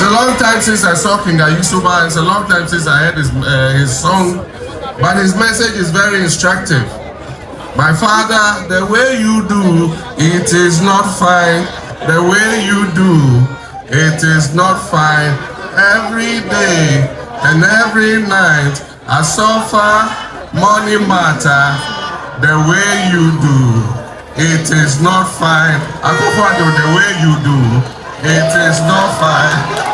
It's a long time since I saw King Ayisoba. It's a long time since I heard his song, but his message is very instructive. My father, the way you do, it is not fine. The way you do, it is not fine. Every day and every night, I suffer money matter. The way you do, it is not fine. Akuffu Addo, the way you do, it is not fine.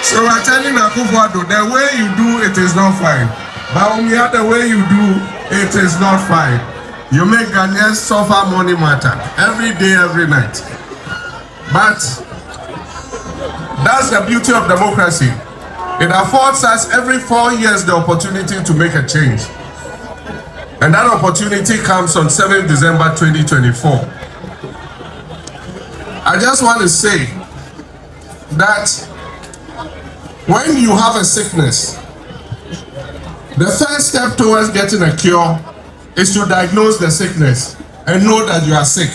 So we're telling Akuffu Addo, the way you do, it is not fine. Bawumia, the way you do, it is not fine. You make Ghanaians suffer money matter every day, every night. But that's the beauty of democracy. It affords us every 4 years the opportunity to make a change. And that opportunity comes on 7th December 2024. I just want to say that when you have a sickness, the first step towards getting a cure is to diagnose the sickness and know that you are sick.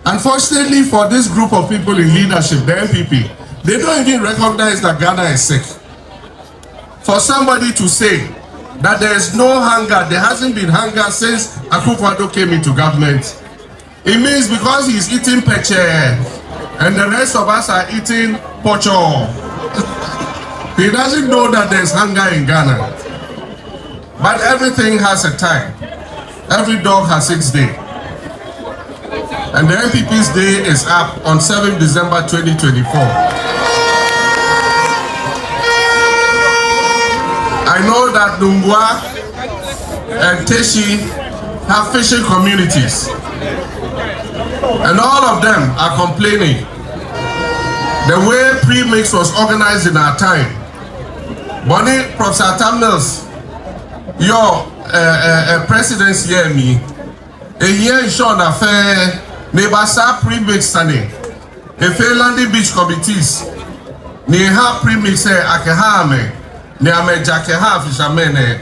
Unfortunately for this group of people in leadership, the MPP, they don't even recognize that Ghana is sick. For somebody to say that there is no hunger, there hasn't been hunger since Akuffu Addo came into government, it means because he's eating peche and the rest of us are eating pocho, he doesn't know that there's hunger in Ghana. But everything has a time. Every dog has its day. And the MPP's day is up on 7th December 2024. I know that Lungwa and Teshi have fishing communities. And all of them are complaining. The way pre-mix was organized in our time. Bonnie, Professor Tamnels, your presidency here me, a year in Sean affair, Nebasa pre-mix Sunday, a landing beach committees, Neha pre-mix Akehame, Neame Jakeha Fishamene,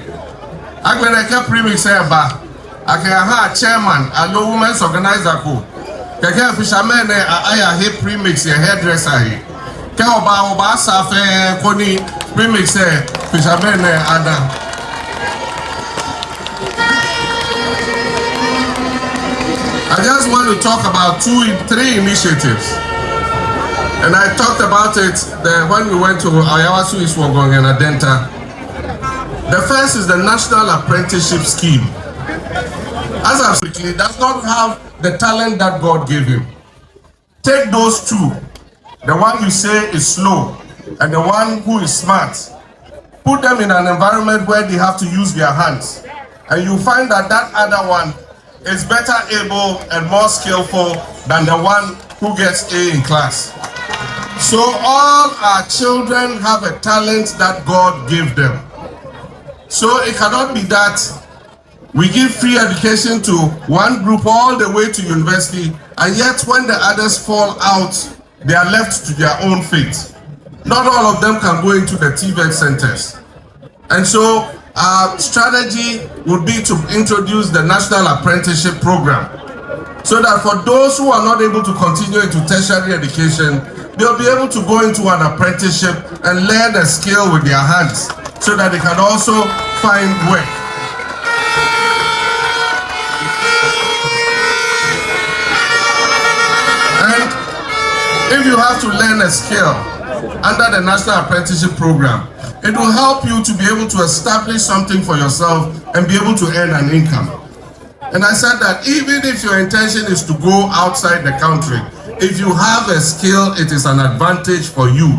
Agweneka pre-mix ba, Akeha chairman, a low women's organizer co, Keke Fishamene, Aya hip pre-mix, a hairdresser. Oba Safe Koni Remix Fisherman Adam. I just want to talk about 3 initiatives. And I talked about it when we went to Ayawasu Iswagong and Adenta. The first is the National Apprenticeship Scheme. As I've said, he does not have the talent that God gave him. Take those 2. The one you say is slow and the one who is smart. Put them in an environment where they have to use their hands. And you find that that other one is better able and more skillful than the one who gets A in class. So all our children have a talent that God gave them. So it cannot be that we give free education to one group all the way to university, and yet when the others fall out, they are left to their own fate. Not all of them can go into the TVET centers. And so our strategy would be to introduce the National Apprenticeship Program, so that for those who are not able to continue into tertiary education, they'll be able to go into an apprenticeship and learn a skill with their hands, so that they can also find work. If you have to learn a skill under the National Apprenticeship Program, it will help you to be able to establish something for yourself and be able to earn an income. And I said that even if your intention is to go outside the country, if you have a skill, it is an advantage for you.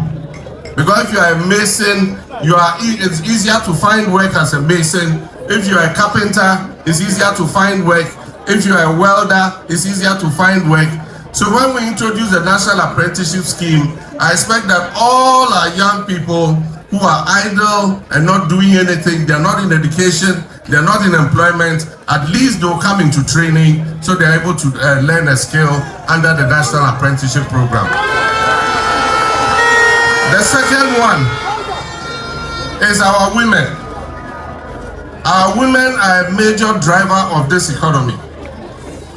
Because if you are a mason, it's easier to find work as a mason. If you are a carpenter, it's easier to find work. If you are a welder, it's easier to find work. So when we introduce the National Apprenticeship Scheme, I expect that all our young people who are idle and not doing anything, they're not in education, they're not in employment, at least they'll come into training so they're able to learn a skill under the National Apprenticeship Program. The second one is our women. Our women are a major driver of this economy.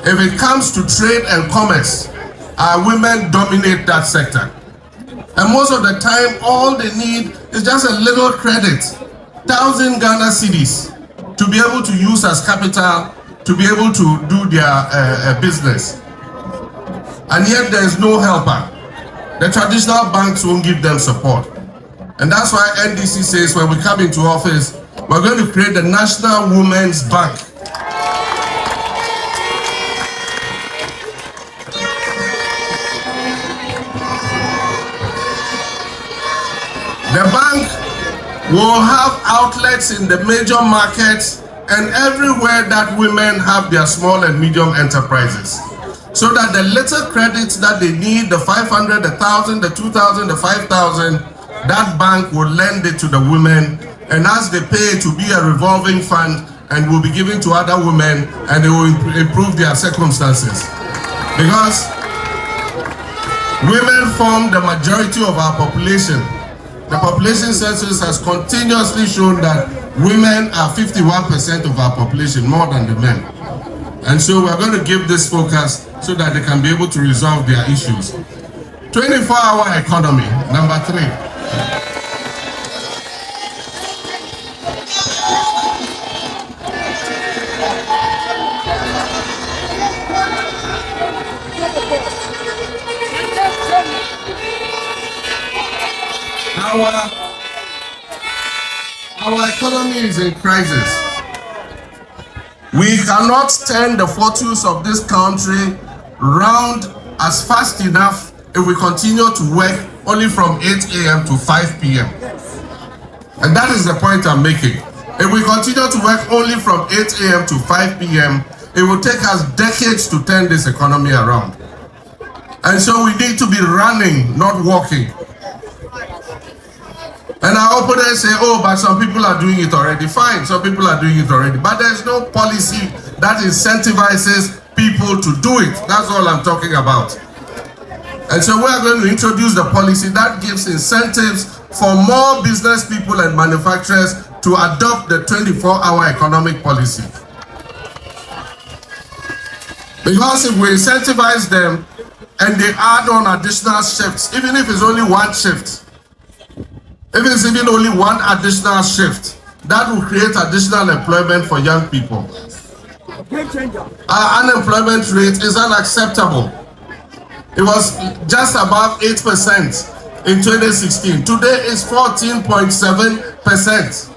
If it comes to trade and commerce, our women dominate that sector. And most of the time, all they need is just a little credit, 1,000 Ghana cedis, to be able to use as capital, to be able to do their business. And yet there is no helper. The traditional banks won't give them support. And that's why NDC says when we come into office, we're going to create the National Women's Bank. The bank will have outlets in the major markets and everywhere that women have their small and medium enterprises. So that the little credits that they need, the 500, the 1,000, the 2,000, the 5,000, that bank will lend it to the women, and as they pay, to be a revolving fund and will be given to other women, and they will improve their circumstances. Because women form the majority of our population. The population census has continuously shown that women are 51% of our population, more than the men. And so we're going to give this focus so that they can be able to resolve their issues. 24-hour economy, number 3. Our economy is in crisis. We cannot turn the fortunes of this country round as fast enough if we continue to work only from 8 a.m. to 5 p.m. And that is the point I'm making. If we continue to work only from 8 a.m. to 5 p.m., it will take us decades to turn this economy around. And so we need to be running, not walking. And our opponents say, oh, but some people are doing it already. Fine, some people are doing it already. But there's no policy that incentivizes people to do it. That's all I'm talking about. And so we're going to introduce the policy that gives incentives for more business people and manufacturers to adopt the 24-hour economic policy. Because if we incentivize them and they add on additional shifts, even if it's only one shift, if it's even only one additional shift, that will create additional employment for young people. Our unemployment rate is unacceptable. It was just above 8% in 2016. Today is 14.7%.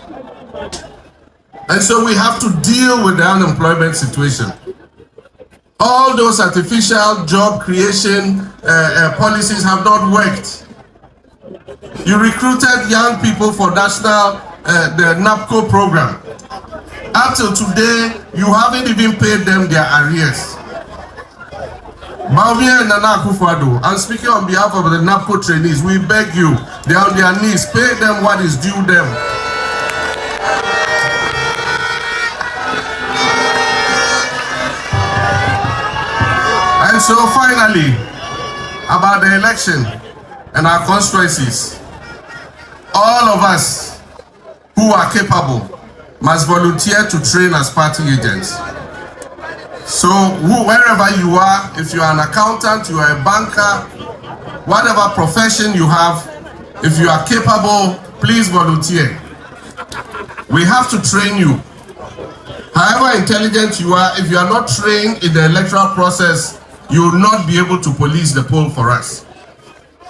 And so we have to deal with the unemployment situation. All those artificial job creation policies have not worked. You recruited young people for the NAPCO program. Up till today, you haven't even paid them their arrears. Bawumia and Akuffu Addo, I'm speaking on behalf of the NAPCO trainees. We beg you, they are on their knees, pay them what is due them. And so finally, about the election and our constituencies, all of us who are capable must volunteer to train as party agents. So wherever you are, if you are an accountant, you are a banker, whatever profession you have, if you are capable, please volunteer. We have to train you. However intelligent you are, if you are not trained in the electoral process, you will not be able to police the poll for us.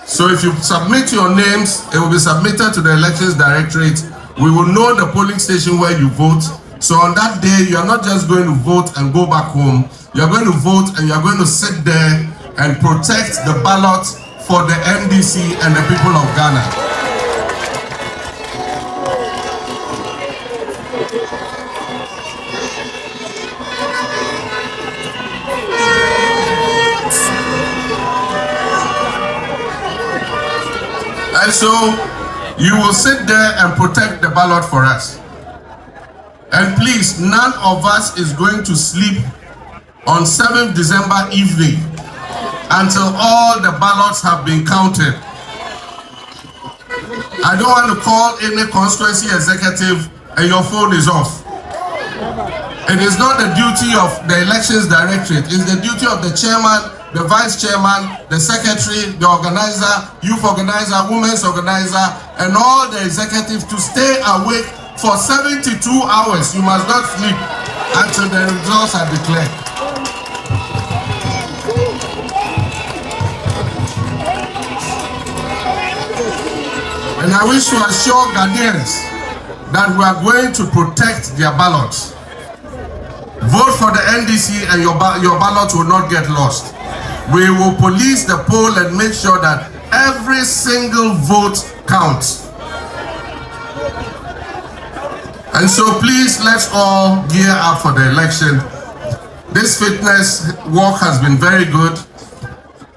So if you submit your names, it will be submitted to the Elections Directorate. We will know the polling station where you vote. So on that day, you are not just going to vote and go back home. You are going to vote and you are going to sit there and protect the ballot for the NDC and the people of Ghana. And so you will sit there and protect the ballot for us. And please, none of us is going to sleep on 7th December evening until all the ballots have been counted. I don't want to call any constituency executive and your phone is off. It is not the duty of the elections directorate. It's the duty of the chairman, the vice chairman, the secretary, the organizer, youth organizer, women's organizer, and all the executives to stay awake for 72 hours. You must not sleep until the results are declared. And I wish to assure Ghanaians that we are going to protect their ballots. Vote for the NDC and your ballot will not get lost. We will police the poll and make sure that every single vote counts. And so please, let's all gear up for the election. This fitness walk has been very good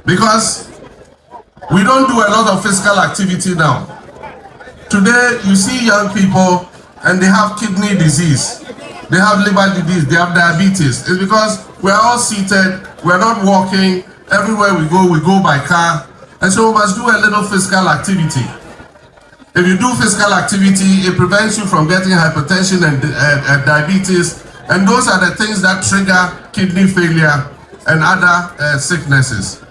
because we don't do a lot of physical activity now. Today, you see young people and they have kidney disease, they have liver disease, they have diabetes. It's because we're all seated, we're not walking. Everywhere we go by car. And so we must do a little physical activity. If you do physical activity, it prevents you from getting hypertension and diabetes. And those are the things that trigger kidney failure and other sicknesses.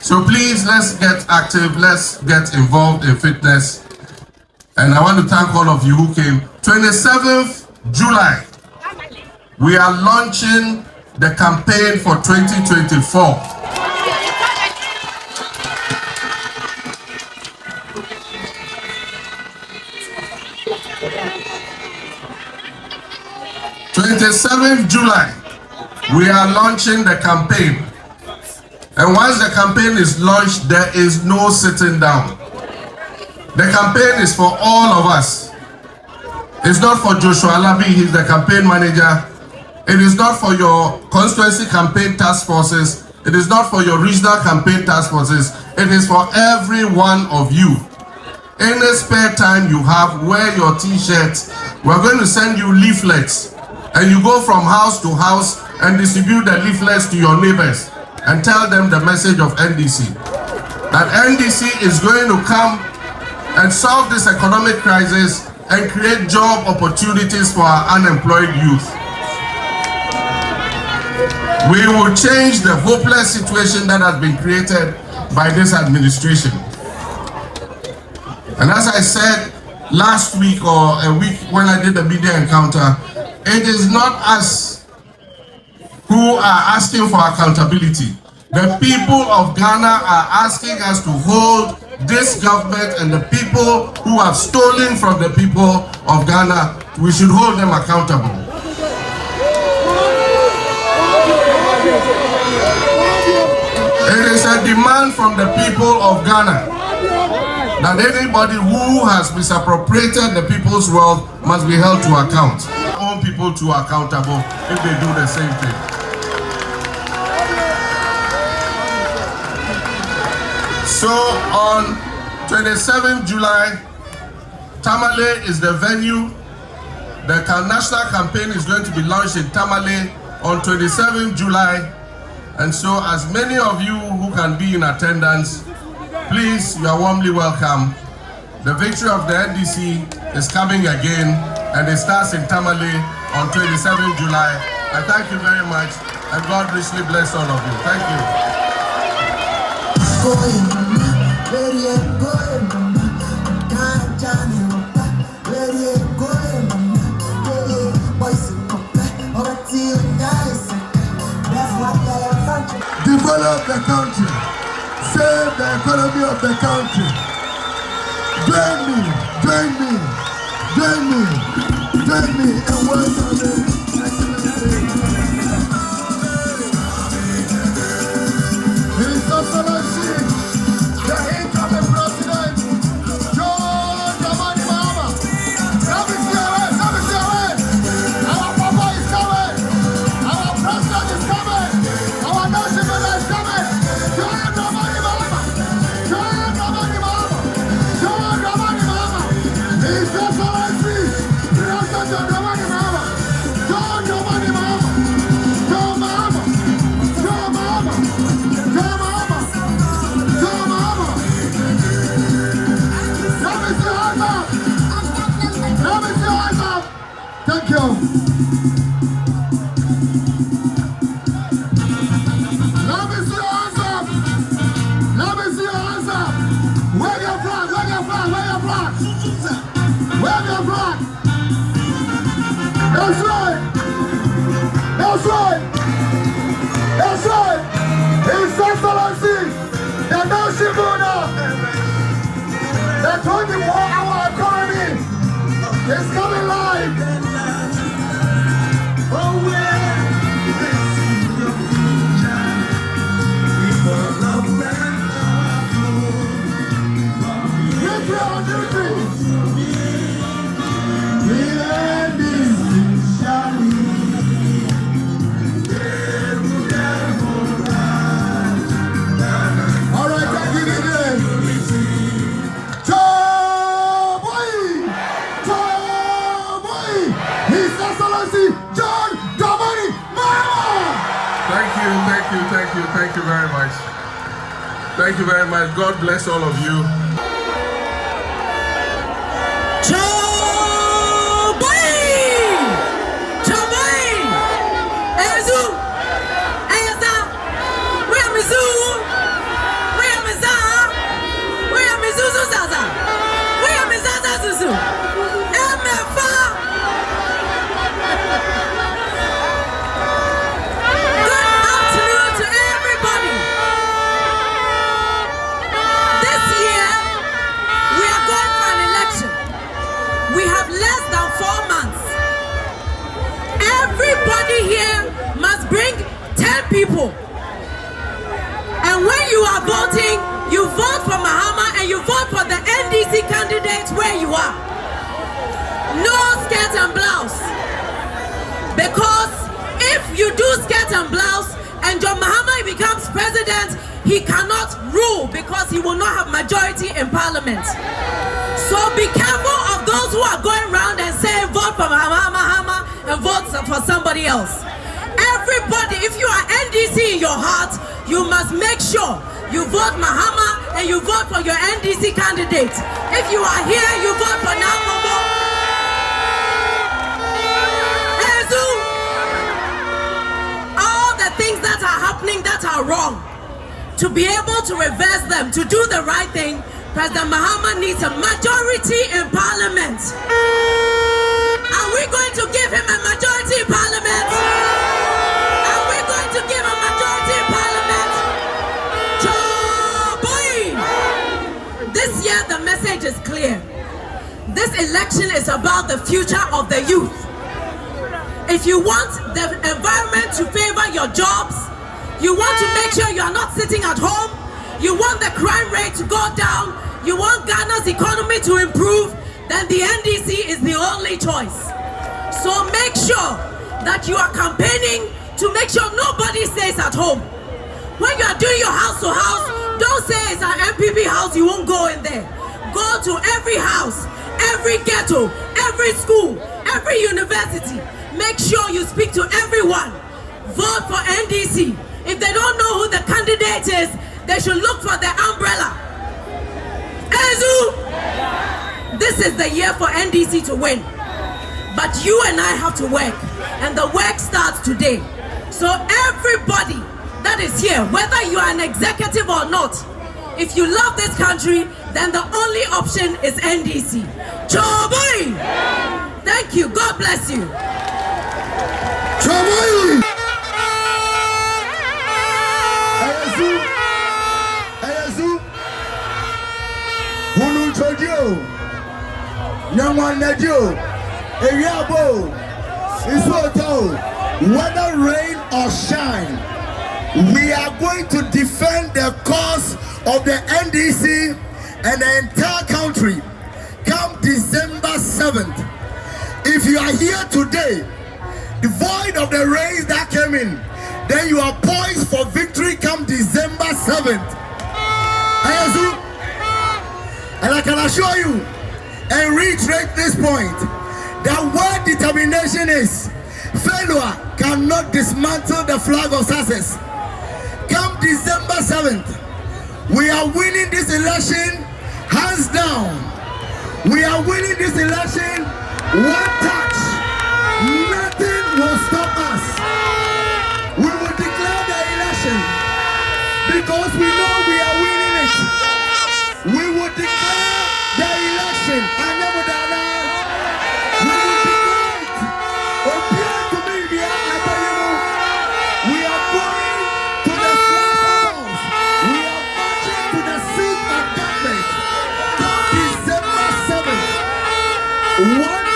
So please, let's get active, let's get involved in fitness. And I want to thank all of you who came. 27th July, we are launching the campaign for 2024. July, we are launching the campaign. And once the campaign is launched, there is no sitting down. The campaign is for all of us. It's not for Joshua Alabi, he's the campaign manager. It is not for your constituency campaign task forces. It is not for your regional campaign task forces. It is for every one of you. Any spare time you have, wear your t-shirts. We're going to send you leaflets. And you go from house to house and distribute the leaflets to your neighbors and tell them the message of NDC. That NDC is going to come and solve this economic crisis and create job opportunities for our unemployed youth. We will change the hopeless situation that has been created by this administration. And as I said last week or a week when I did the media encounter, it is not us who are asking for accountability. The people of Ghana are asking us to hold this government and the people who have stolen from the people of Ghana. We should hold them accountable. It is a demand from the people of Ghana that anybody who has misappropriated the people's wealth must be held to account. Own people to accountable if they do the same thing. So on 27th July, Tamale is the venue. The national campaign is going to be launched in Tamale on 27th July. And so as many of you who can be in attendance, please, you are warmly welcome. The victory of the NDC is coming again, and it starts in Tamale on 27th July. I thank you very much, and God richly bless all of you. Thank you. Develop the country, save the economy of the country. Join me, join me, join me, join me, and welcome me. His Excellency, the incoming president, John Dramani Mahama. That is your way. Our Papa is coming. Our president is coming. Our national is coming. John Dramani Mahama. John Dramani Mahama. John Dramani Mahama. His Excellency, President John Dramani Mahama. It's coming live. Oh, where your future before the victory on duty. We end this shall we? All right, thank you, Gideon. His Excellency John Dramani Mahama. Thank you very much. Thank you very much. God bless all of you. Here must bring 10 people, and when you are voting, you vote for Mahama and you vote for the NDC candidate where you are. No skirt and blouse, because if you do skirt and blouse and John Mahama becomes president, he cannot rule because he will not have majority in parliament. So be careful of those who are going around and saying vote for Mahama and vote for somebody else. Everybody, if you are NDC in your heart, you must make sure you vote Mahama and you vote for your NDC candidate. If you are here, you vote for Napo. All the things that are happening that are wrong, to be able to reverse them, to do the right thing, President Mahama needs a majority in parliament. Are we going to give him a majority in parliament? Are we going to give a majority in parliament? This year the message is clear. This election is about the future of the youth. If you want the environment to favor your jobs, you want to make sure you are not sitting at home, you want the crime rate to go down, you want Ghana's economy to improve, then the NDC is the only choice. So make sure that you are campaigning to make sure nobody stays at home. When you are doing your house to house, don't say it's an MPP house, you won't go in there. Go to every house, every ghetto, every school, every university. Make sure you speak to everyone. Vote for NDC. If they don't know who the candidate is, they should look for the umbrella. This is the year for NDC to win. But you and I have to work, and the work starts today. So everybody that is here, whether you are an executive or not, if you love this country, then the only option is NDC. Choboy! Thank you. God bless you. Choboy! Whether rain or shine, we are going to defend the cause of the NDC and the entire country come December 7th. If you are here today, devoid of the rains that came in, then you are poised for victory come December 7th. And I can assure you and reiterate this point, that where determination is, failure cannot dismantle the flag of success. Come December 7th, we are winning this election hands down. We are winning this election one touch. Nothing will stop us. We will declare the election because we know we are winning it. We will declare the election. We will declare it. We are going to the flag. We are marching to the seat of government. Come December 7th. One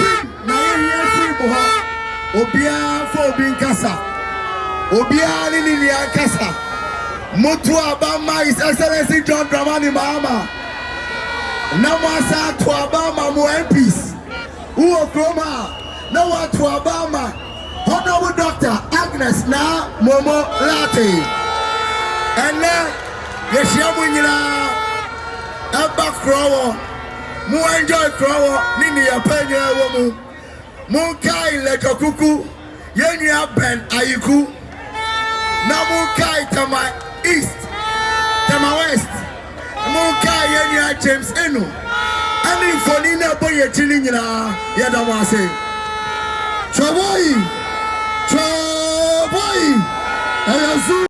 Obia for being Kasa. Obia Nini Kasa. Mutu Abama His Excellency John Dramani Mahama. Namasa to Abama Mo MPs. Who of Roma? Now to Abama. Honorable Doctor Agnes na Momo Latte. And then Yeshamunina Abba Crow. Mo enjoy Crow Nini Apenya Womu. Munkai Lekokuku. Yenya Ben Ayiku. Namukai Tama East. Tama West. Munkai Yenya James Enu. And if for Nina Boy Chilina Yadamase. Chavoy.